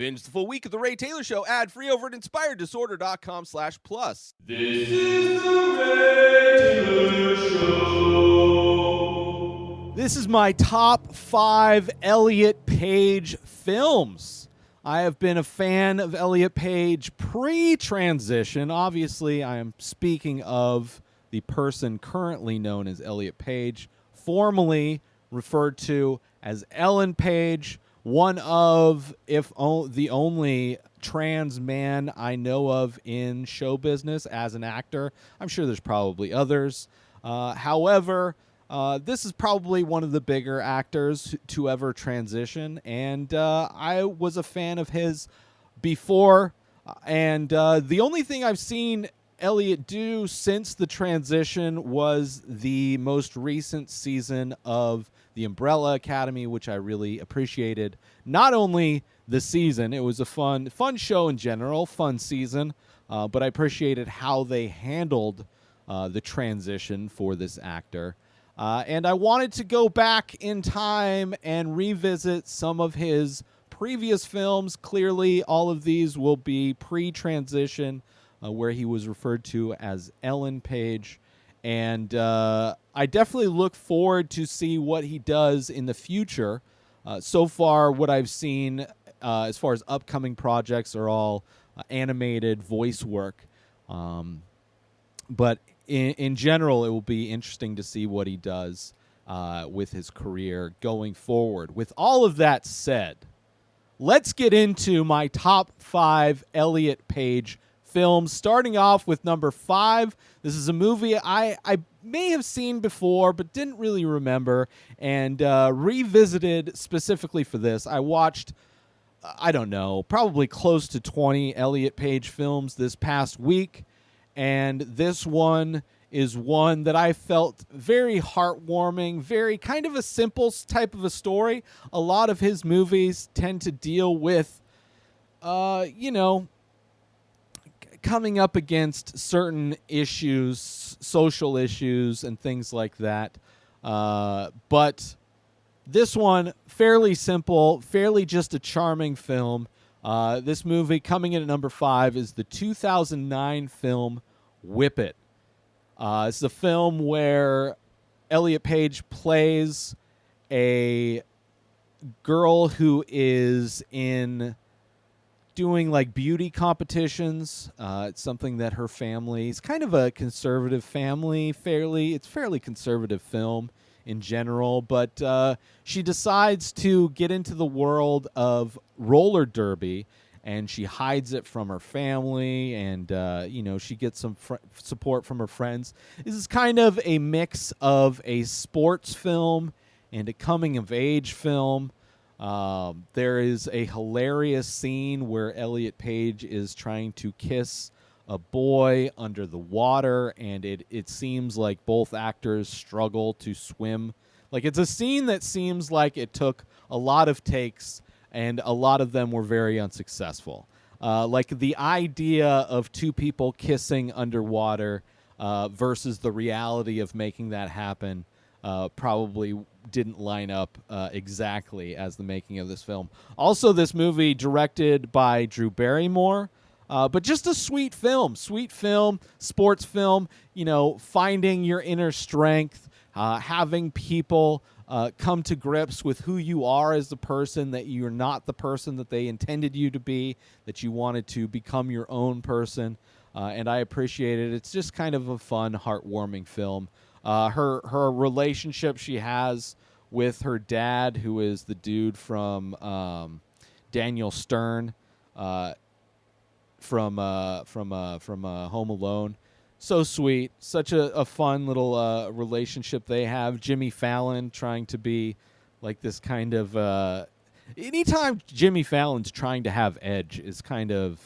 Binge the full week of The Ray Taylor Show ad-free over at inspireddisorder.com/plus. This is The Ray Taylor Show. This is my top 5 Elliot Page films. I have been a fan of Elliot Page pre-transition. Obviously, I am speaking of the person currently known as Elliot Page, formerly referred to as Ellen Page, one of, the only trans man I know of in show business as an actor. I'm sure there's probably others. However, this is probably one of the bigger actors to ever transition, and I was a fan of his before, and the only thing I've seen Elliot do since the transition was the most recent season of The Umbrella Academy, which I really appreciated. Not only the season, it was a fun show in general, fun season, but I appreciated how they handled the transition for this actor. And I wanted to go back in time and revisit some of his previous films. Clearly, all of these will be pre-transition, where he was referred to as Ellen Page. And I definitely look forward to see what he does in the future. So far, what I've seen as far as upcoming projects are all animated voice work. But in general, it will be interesting to see what he does with his career going forward. With all of that said, let's get into my top 5 Elliot Page films, starting off with number 5. This is a movie I may have seen before but didn't really remember, and revisited specifically for this. I watched, I don't know, probably close to 20 Elliot Page films this past week, and this one is one that I felt very heartwarming, very kind of a simple type of a story. A lot of his movies tend to deal with, coming up against certain issues, social issues, and things like that. But this one, fairly simple, fairly just a charming film. This movie, coming in at number 5, is the 2009 film Whip It. It's the film where Elliot Page plays a girl who is doing like beauty competitions. It's something that her family is kind of a conservative family, it's fairly conservative film in general, but she decides to get into the world of roller derby, and she hides it from her family, and she gets some support from her friends. This is kind of a mix of a sports film and a coming of age film. There is a hilarious scene where Elliot Page is trying to kiss a boy under the water, and it seems like both actors struggle to swim. Like, it's a scene that seems like it took a lot of takes, and a lot of them were very unsuccessful. Like, the idea of two people kissing underwater versus the reality of making that happen probably didn't line up exactly as the making of this film. Also, this movie directed by Drew Barrymore, but just a sweet film, sports film, finding your inner strength, having people come to grips with who you are as a person, that you're not the person that they intended you to be, that you wanted to become your own person, and I appreciate it. It's just kind of a fun, heartwarming film. Her relationship she has with her dad, who is the dude from Daniel Stern from Home Alone. So sweet. Such a fun little relationship they have. Jimmy Fallon trying to be like this kind of... anytime Jimmy Fallon's trying to have edge is kind of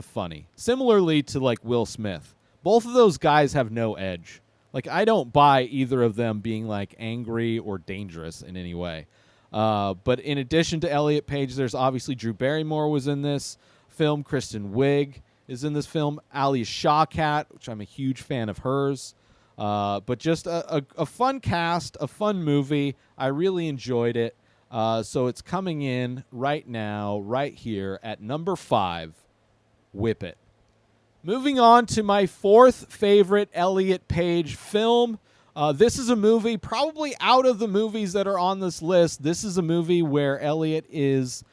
funny. Similarly to like Will Smith. Both of those guys have no edge. Like, I don't buy either of them being like angry or dangerous in any way. But in addition to Elliot Page, there's obviously Drew Barrymore was in this film. Kristen Wiig is in this film. Alia Shawkat, which I'm a huge fan of hers. But just a fun cast, a fun movie. I really enjoyed it. So it's coming in right now, right here at number 5, Whip It. Moving on to my 4th favorite Elliot Page film. This is a movie, probably out of the movies that are on this list, this is a movie where Elliot has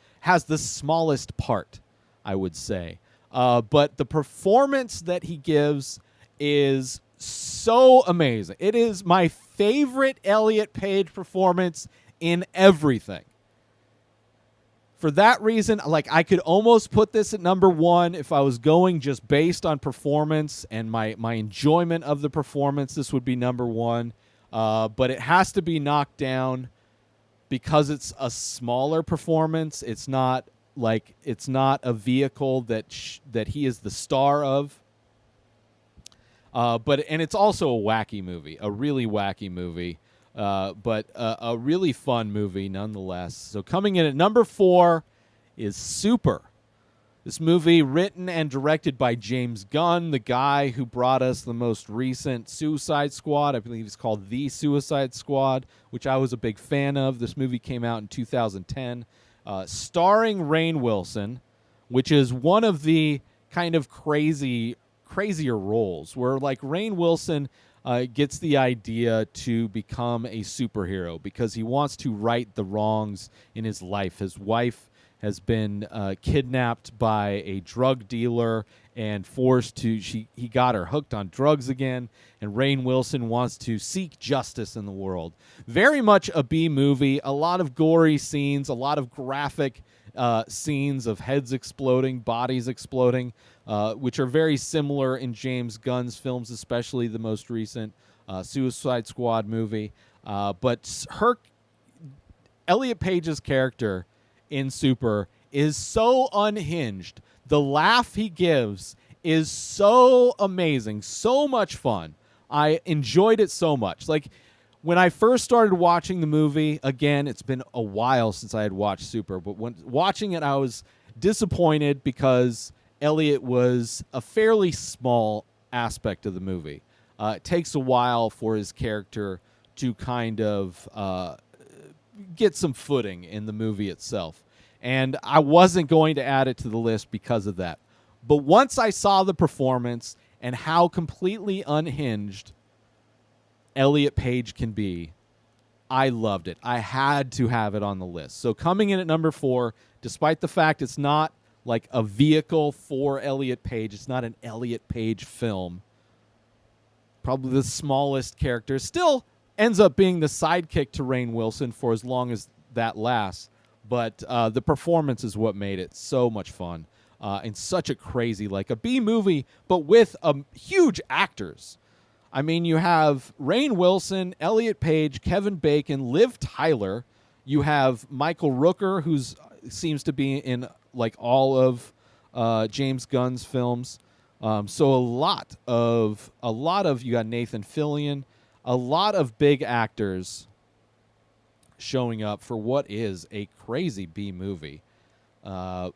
the smallest part, I would say. But the performance that he gives is so amazing. It is my favorite Elliot Page performance in everything. For that reason, I could almost put this at number 1 if I was going just based on performance and my enjoyment of the performance. This would be number 1, but it has to be knocked down because it's a smaller performance. It's not a vehicle that he is the star of. And it's also a wacky movie, a really wacky movie. But a really fun movie nonetheless. So coming in at number 4 is Super. This movie written and directed by James Gunn, the guy who brought us the most recent Suicide Squad. I believe it's called The Suicide Squad, which I was a big fan of. This movie came out in 2010, starring Rainn Wilson, which is one of the kind of crazier roles where Rainn Wilson gets the idea to become a superhero because he wants to right the wrongs in his life. His wife has been kidnapped by a drug dealer and he got her hooked on drugs again, and Rainn Wilson wants to seek justice in the world. Very much a B movie, a lot of gory scenes, a lot of graphic scenes of heads exploding, bodies exploding, which are very similar in James Gunn's films, especially the most recent Suicide Squad movie. But Elliot Page's character in Super is so unhinged. The laugh he gives is so amazing, so much fun. I enjoyed it so much. When I first started watching the movie, again, it's been a while since I had watched Super, but when watching it, I was disappointed because Elliot was a fairly small aspect of the movie. It takes a while for his character to kind of get some footing in the movie itself. And I wasn't going to add it to the list because of that. But once I saw the performance and how completely unhinged Elliot Page can be, I loved it. I had to have it on the list. So coming in at number 4, despite the fact it's not like a vehicle for Elliot Page, it's not an Elliot Page film, probably the smallest character, still ends up being the sidekick to Rainn Wilson for as long as that lasts. But the performance is what made it so much fun. And such a crazy, a B movie, but with huge actors. I mean, you have Rainn Wilson, Elliot Page, Kevin Bacon, Liv Tyler. You have Michael Rooker, who seems to be in all of James Gunn's films. So a lot of you got Nathan Fillion, a lot of big actors showing up for what is a crazy B movie, but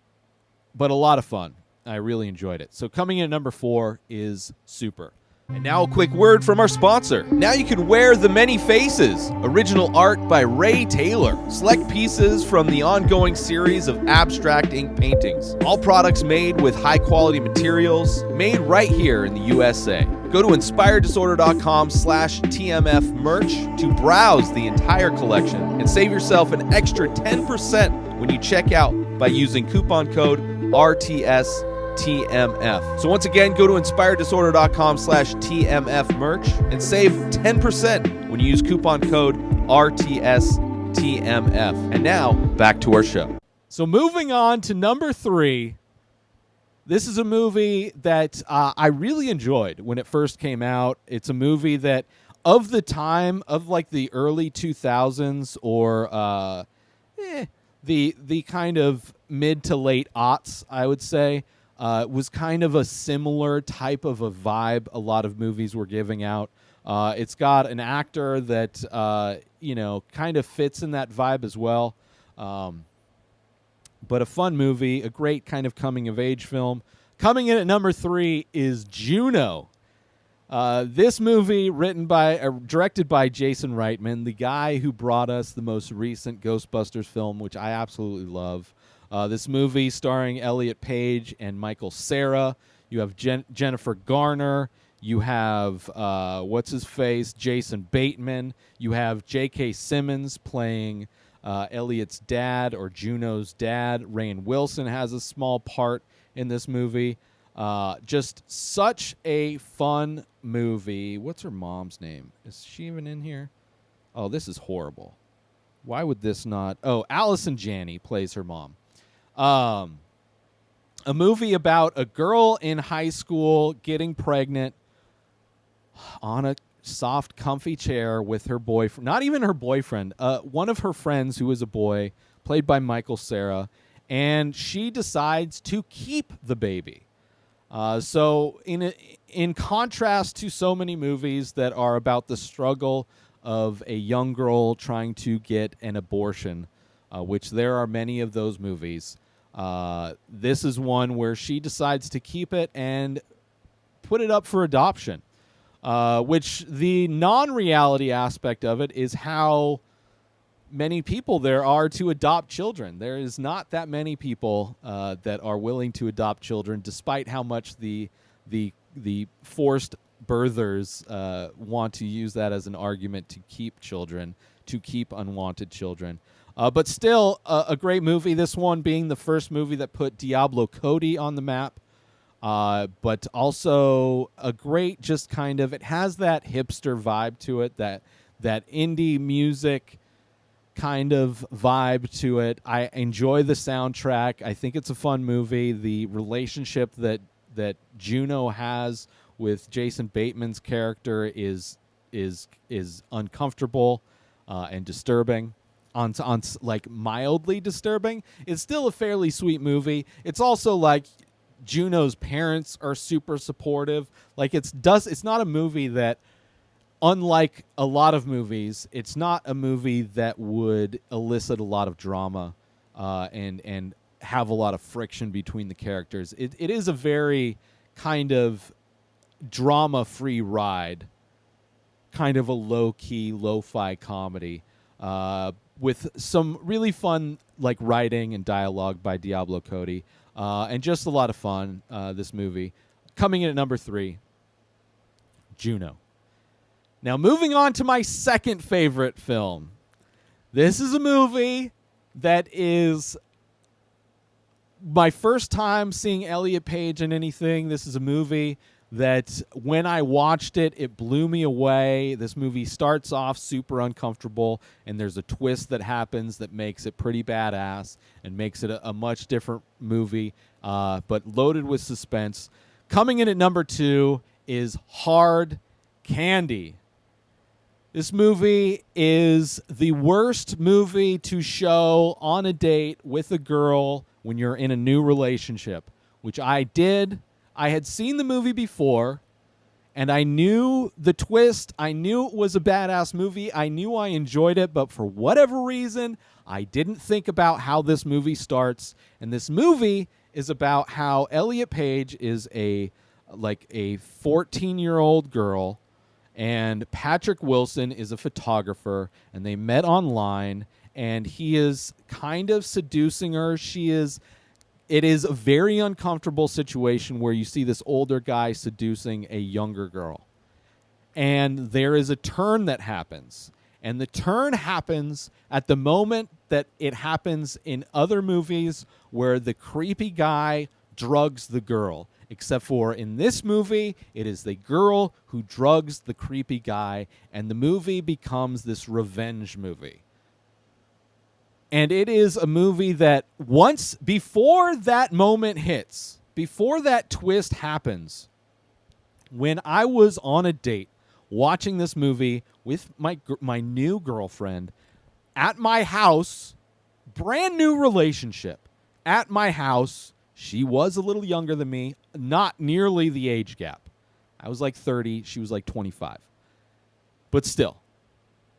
a lot of fun. I really enjoyed it. So coming in at number 4 is Super. And now a quick word from our sponsor. Now you can wear The Many Faces, original art by Ray Taylor. Select pieces from the ongoing series of abstract ink paintings. All products made with high-quality materials, made right here in the USA. Go to inspireddisorder.com/TMF merch to browse the entire collection and save yourself an extra 10% when you check out by using coupon code RTSTMF. So once again, go to inspireddisorder.com/TMF merch and save 10% when you use coupon code RTSTMF. And now, back to our show. So moving on to number 3, this is a movie that I really enjoyed when it first came out. It's a movie that, of the time, of the early 2000s or the kind of mid to late aughts, I would say, was kind of a similar type of a vibe a lot of movies were giving out. It's got an actor that, kind of fits in that vibe as well. But a fun movie, a great kind of coming-of-age film. Coming in at number 3 is Juno. This movie, directed by Jason Reitman, the guy who brought us the most recent Ghostbusters film, which I absolutely love. This movie starring Elliot Page and Michael Cera. You have Jennifer Garner. You have, what's-his-face, Jason Bateman. You have J.K. Simmons playing Elliot's dad or Juno's dad. Rainn Wilson has a small part in this movie. Just such a fun movie. What's her mom's name? Is she even in here? Oh, this is horrible. Why would this not? Oh, Allison Janney plays her mom. A movie about a girl in high school getting pregnant on a soft, comfy chair with her boyfriend. Not even her boyfriend. One of her friends who is a boy, played by Michael Cera, and she decides to keep the baby. So in contrast to so many movies that are about the struggle of a young girl trying to get an abortion, which there are many of those movies, this is one where she decides to keep it and put it up for adoption, which the non-reality aspect of it is how many people there are to adopt children. There is not that many people that are willing to adopt children, despite how much the forced birthers want to use that as an argument to keep children, to keep unwanted children. But still, a great movie. This one being the first movie that put Diablo Cody on the map. But also a great, just kind of, it has that hipster vibe to it, that indie music kind of vibe to it. I enjoy the soundtrack. I think it's a fun movie. The relationship that Juno has with Jason Bateman's character is uncomfortable and disturbing. On like mildly disturbing. It's still a fairly sweet movie. It's also like Juno's parents are super supportive. Like it's not a movie that, unlike a lot of movies, it's not a movie that would elicit a lot of drama and have a lot of friction between the characters. It is a very kind of drama-free ride, kind of a low-key, lo-fi comedy with some really fun like writing and dialogue by Diablo Cody, and just a lot of fun, this movie. Coming in at number 3, Juno. Now, moving on to my second favorite film. This is a movie that is my first time seeing Elliot Page in anything. This is a movie that when I watched it, it blew me away. This movie starts off super uncomfortable, and there's a twist that happens that makes it pretty badass and makes it a much different movie, but loaded with suspense. Coming in at number 2 is Hard Candy. This movie is the worst movie to show on a date with a girl when you're in a new relationship, which I did. I had seen the movie before, and I knew the twist. I knew it was a badass movie. I knew I enjoyed it, but for whatever reason, I didn't think about how this movie starts. And this movie is about how Elliot Page is a 14-year-old girl, and Patrick Wilson is a photographer, and they met online, and he is kind of seducing her. It is a very uncomfortable situation where you see this older guy seducing a younger girl. And there is a turn that happens. And the turn happens at the moment that it happens in other movies where the creepy guy drugs the girl. Except for in this movie, it is the girl who drugs the creepy guy, and the movie becomes this revenge movie. And it is a movie that before that moment hits, before that twist happens, when I was on a date watching this movie with my new girlfriend at my house, brand new relationship, at my house. She was a little younger than me, not nearly the age gap. I was like 30, she was like 25. But still,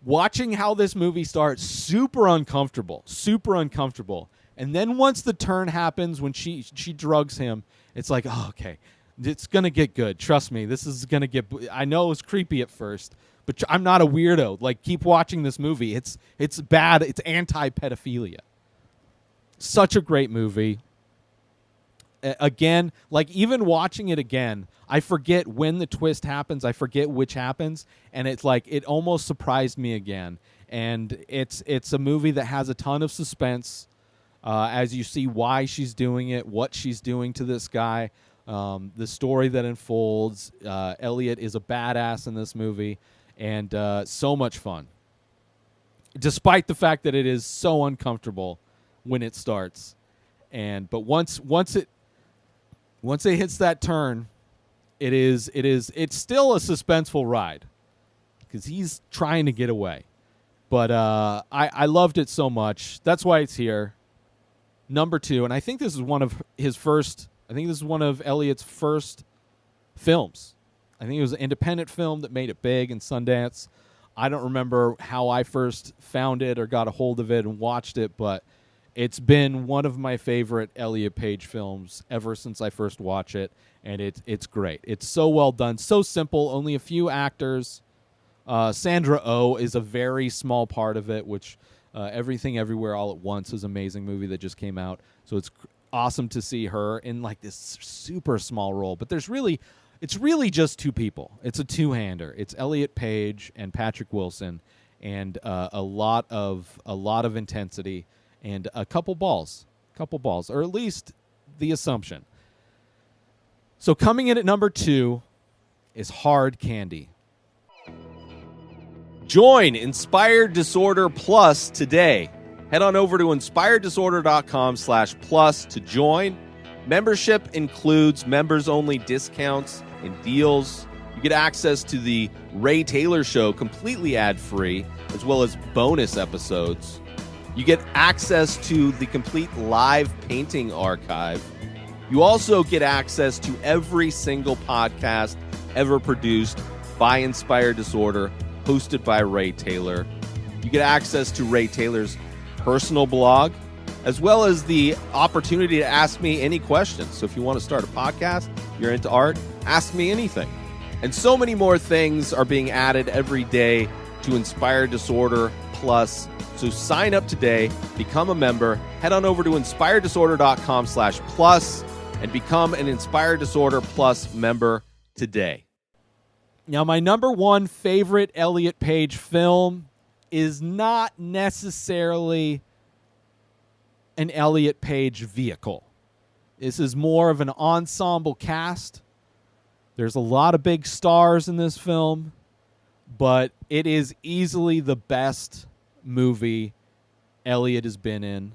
watching how this movie starts, super uncomfortable. And then once the turn happens when she drugs him, it's like, oh, okay, It's going to get good. Trust me. This is going to get... I know it was creepy at first, but I'm not a weirdo. Like, keep watching this movie. It's bad. It's anti-pedophilia. Such a great movie. Again, like, even watching it again, I forget when the twist happens. I forget which happens. And it's like, it almost surprised me again. And it's a movie that has a ton of suspense as you see why she's doing it, what she's doing to this guy, the story that unfolds. Elliot is a badass in this movie, and so much fun. Despite the fact that it is so uncomfortable when it starts, but once it hits that turn, it's still a suspenseful ride because he's trying to get away. But I loved it so much. That's why it's here. Number 2, and I think this is one of Elliot's first films. I think it was an independent film that made it big in Sundance. I don't remember how I first found it or got a hold of it and watched it, but it's been one of my favorite Elliot Page films ever since I first watched it, and it's great. It's so well done, so simple, only a few actors. Sandra Oh is a very small part of it, which Everything Everywhere All at Once is an amazing movie that just came out. So it's awesome to see her in like this super small role. But it's really just two people. It's a two-hander. It's Elliot Page and Patrick Wilson, and a lot of intensity and a couple balls, or at least the assumption. So coming in at number 2 is Hard Candy. Join Inspired Disorder Plus today. Head on over to inspireddisorder.com/plus to join. Membership includes members-only discounts and deals. You get access to the Ray Taylor Show completely ad-free, as well as bonus episodes. You get access to the complete live painting archive. You also get access to every single podcast ever produced by Inspired Disorder, hosted by Ray Taylor. You get access to Ray Taylor's personal blog, as well as the opportunity to ask me any questions. So if you want to start a podcast, you're into art, ask me anything. And so many more things are being added every day to Inspired Disorder Plus. So sign up today, become a member, head on over to inspireddisorder.com/plus and become an Inspired Disorder Plus member today. Now, my number 1 favorite Elliot Page film is not necessarily an Elliot Page vehicle. This is more of an ensemble cast. There's a lot of big stars in this film, but it is easily the best movie Elliot has been in.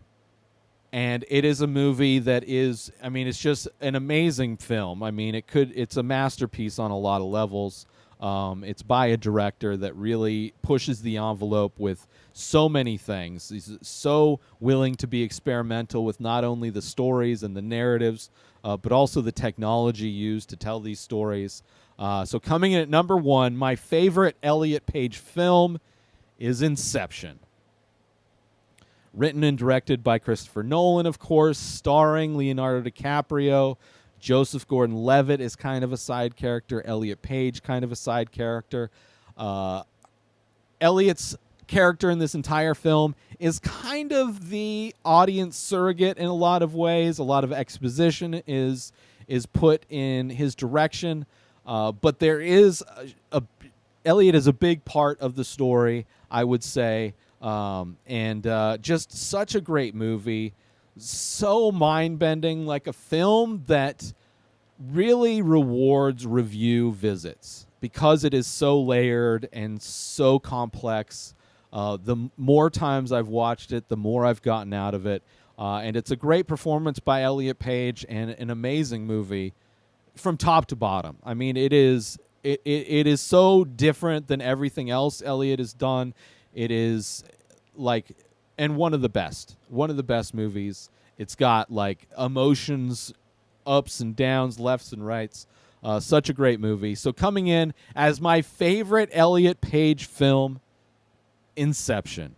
And it is a movie that is, it's just an amazing film. It's a masterpiece on a lot of levels. It's by a director that really pushes the envelope with so many things. He's so willing to be experimental with not only the stories and the narratives, but also the technology used to tell these stories. So coming in at number 1, my favorite Elliot Page film is Inception. Written and directed by Christopher Nolan, of course, starring Leonardo DiCaprio. Joseph Gordon-Levitt is kind of a side character. Elliot Page, kind of a side character. Elliot's character in this entire film is kind of the audience surrogate in a lot of ways. A lot of exposition is put in his direction. But there is Elliot is a big part of the story, I would say. Just such a great movie. So mind-bending, like a film that really rewards review visits because it is so layered and so complex. The more times I've watched it, the more I've gotten out of it. And it's a great performance by Elliot Page and an amazing movie from top to bottom. It is so different than everything else Elliot has done. It is and one of the best movies. It's got emotions, ups and downs, lefts and rights. Such a great movie. So coming in as my favorite Elliot Page film, Inception.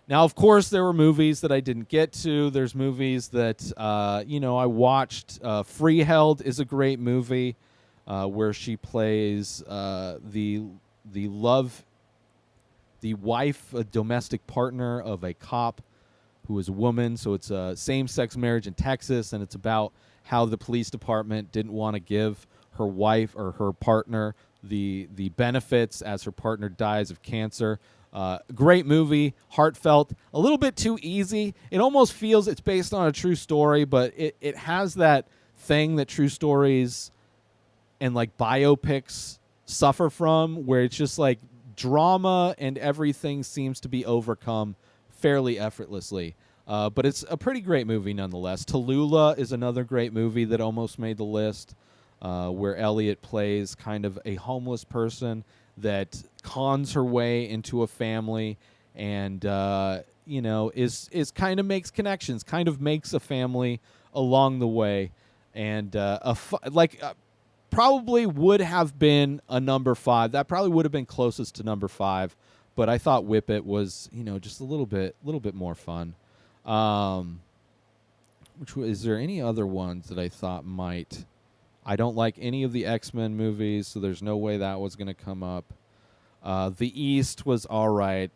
Now, of course, there were movies that I didn't get to. There's movies that, I watched. Freeheld is a great movie where she plays the wife, a domestic partner of a cop who is a woman. So it's a same-sex marriage in Texas, and it's about how the police department didn't want to give her wife or her partner the benefits as her partner dies of cancer. Great movie, heartfelt, a little bit too easy. It almost feels it's based on a true story, but it has that thing that true stories and like biopics suffer from, where it's just like drama and everything seems to be overcome fairly effortlessly. But it's a pretty great movie nonetheless. Tallulah is another great movie that almost made the list, where Elliot plays kind of a homeless person that cons her way into a family and, is kind of makes connections, kind of makes a family along the way. And probably would have been a number 5. That probably would have been closest to number 5. But I thought Whip It was, just a little bit more fun. Is there any other ones that I thought might? I don't like any of the X-Men movies, so there's no way that was going to come up. The East was all right.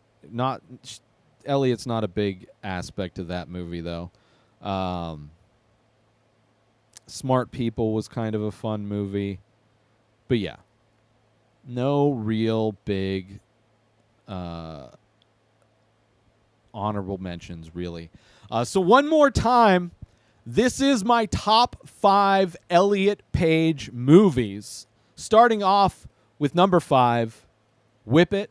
Elliot's not a big aspect of that movie, though. Smart People was kind of a fun movie. But yeah, no real big honorable mentions, really. So one more time, this is my top 5 Elliot Page movies. Starting off with number 5, Whip It.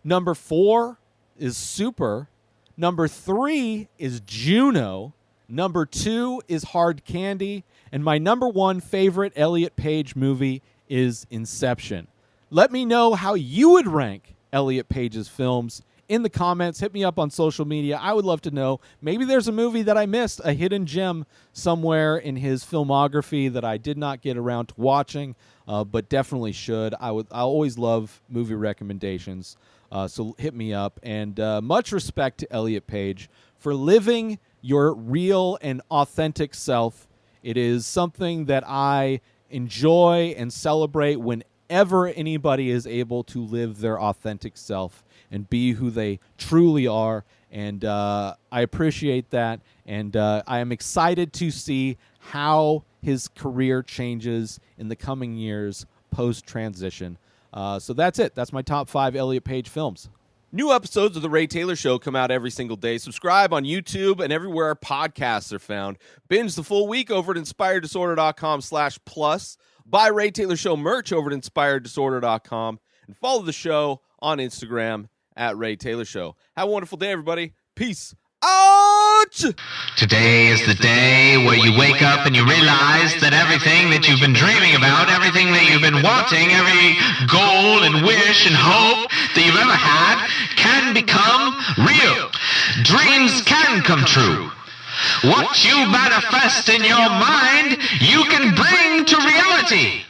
Number 4 is Super. Number 3 is Juno. Number 2 is Hard Candy. And my number 1 favorite Elliot Page movie is Inception. Let me know how you would rank Elliot Page's films in the comments. Hit me up on social media. I would love to know. Maybe there's a movie that I missed, a hidden gem somewhere in his filmography that I did not get around to watching, but definitely should. I always love movie recommendations, so hit me up. And much respect to Elliot Page for living your real and authentic self. It is something that I enjoy and celebrate whenever anybody is able to live their authentic self and be who they truly are. And I appreciate that. And I am excited to see how his career changes in the coming years post-transition. So that's it. That's my top 5 Elliot Page films. New episodes of The Ray Taylor Show come out every single day. Subscribe on YouTube and everywhere our podcasts are found. Binge the full week over at inspireddisorder.com/plus. Buy Ray Taylor Show merch over at inspireddisorder.com. And follow the show on Instagram at Ray Taylor Show. Have a wonderful day, everybody. Peace out! Today is the day where you wake up and you realize that everything that you've been dreaming about, everything that you've been wanting, every goal and wish and hope that you've ever had can become real. Dreams can come true. What you manifest in your mind, you can bring to reality.